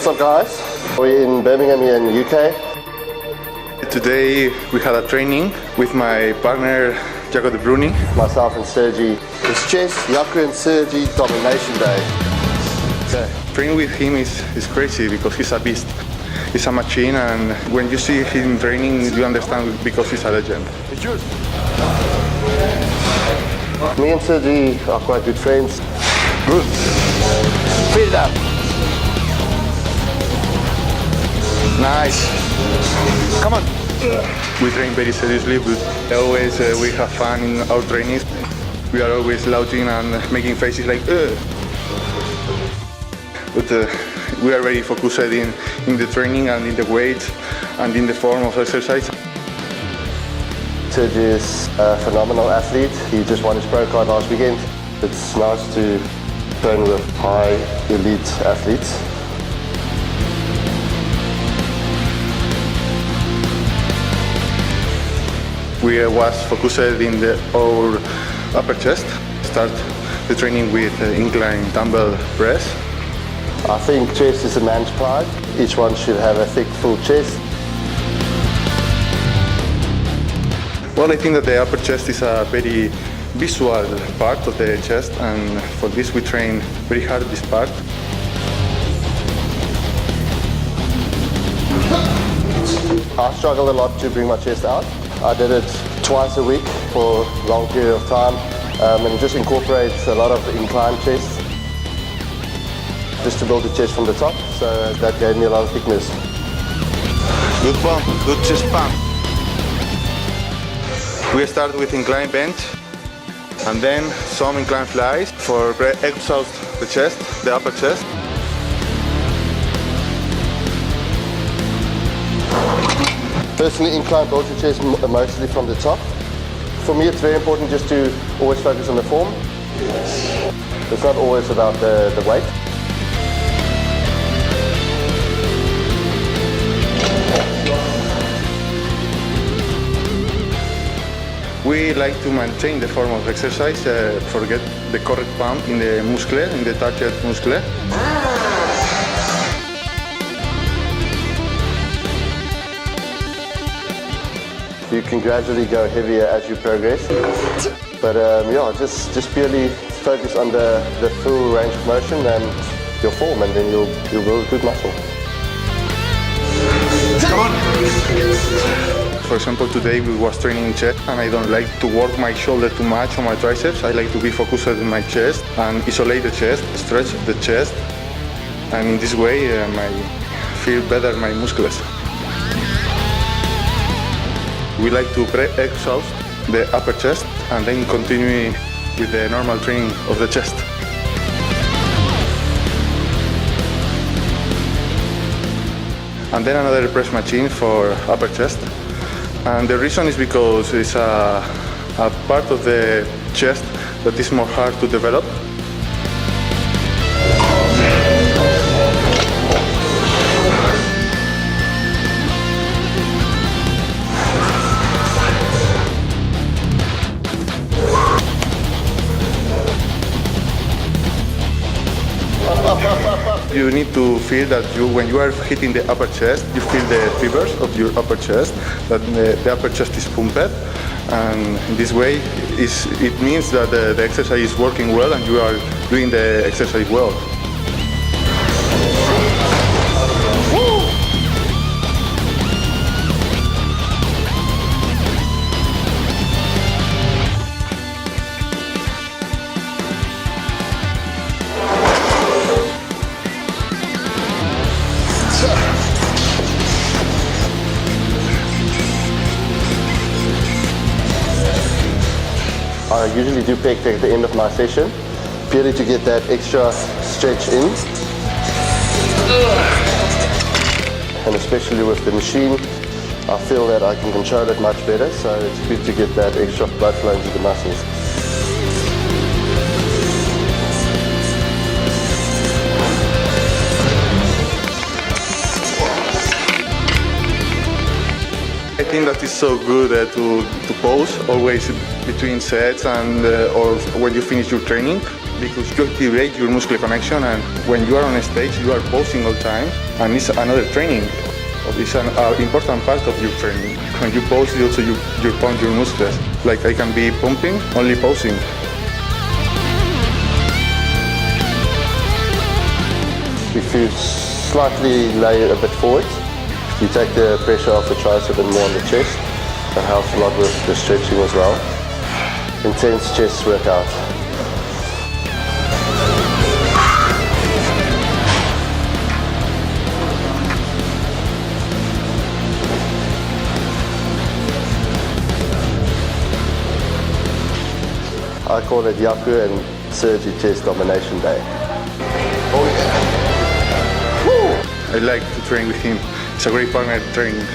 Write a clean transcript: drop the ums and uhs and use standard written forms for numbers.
What's up, guys? We're in Birmingham here in the UK. Today we had a training with my partner Jaco the Bruyn. Myself and Sergi. It's chest, Jaco and Sergi domination day. Okay. Training with him is crazy because he's a beast. He's a machine, and when you see him training you understand because he's a legend. It's yours. Me and Sergi are quite good friends. Good. Feed it up. Nice. Come on. We train very seriously, but always we have fun in our trainings. We are always shouting and making faces like But we are very focused in the training and in the weight and in the form of exercise. Sergi is a phenomenal athlete. He just won his pro card last weekend. It's nice to train with high elite athletes. We was focused in our upper chest. Start the training with incline dumbbell press. I think chest is a man's pride. Each one should have a thick, full chest. Well, I think that the upper chest is a very visual part of the chest, and for this we train very hard this part. I struggled a lot to bring my chest out. I did it twice a week for a long period of time, and it just incorporates a lot of incline chest just to build the chest from the top, so that gave me a lot of thickness. Good pump, good chest pump. We start with incline bench and then some incline flies for exhaust the chest, the upper chest. Personally, incline builds your chest mostly from the top. For me, it's very important just to always focus on the form. It's not always about the weight. We like to maintain the form of exercise, forget the correct pump in the muscle, in the target muscle. You can gradually go heavier as you progress. But yeah, just purely focus on the full range of motion and your form, and then you'll build good muscle. Come on! For example, today we was training chest, and I don't like to work my shoulder too much or my triceps. I like to be focused on my chest and isolate the chest, stretch the chest, and in this way I feel better my muscles. We like to pre-exhaust the upper chest and then continue with the normal training of the chest. And then another press machine for upper chest. And the reason is because it's a part of the chest that is more hard to develop. You need to feel that when you are hitting the upper chest, you feel the fibers of your upper chest, that the upper chest is pumped, and in this way it means that the exercise is working well and you are doing the exercise well. I usually do pec at the end of my session, purely to get that extra stretch in. And especially with the machine, I feel that I can control it much better, so it's good to get that extra blood flow into the muscles. I think that it's so good to pause always between sets and or when you finish your training. because you activate your muscular connection, and when you are on a stage, you are posing all the time, and it's another training. It's an important part of your training. When you pose, you pump your muscles. Like I can be pumping, only posing. If you slightly lay a bit forward, you take the pressure off the tricep and more on the chest. That helps a lot with the stretching as well. Intense chest workout. I call it Jaco and Sergi chest domination day. Oh yeah. Woo! I like to train with him. It's a great partner training.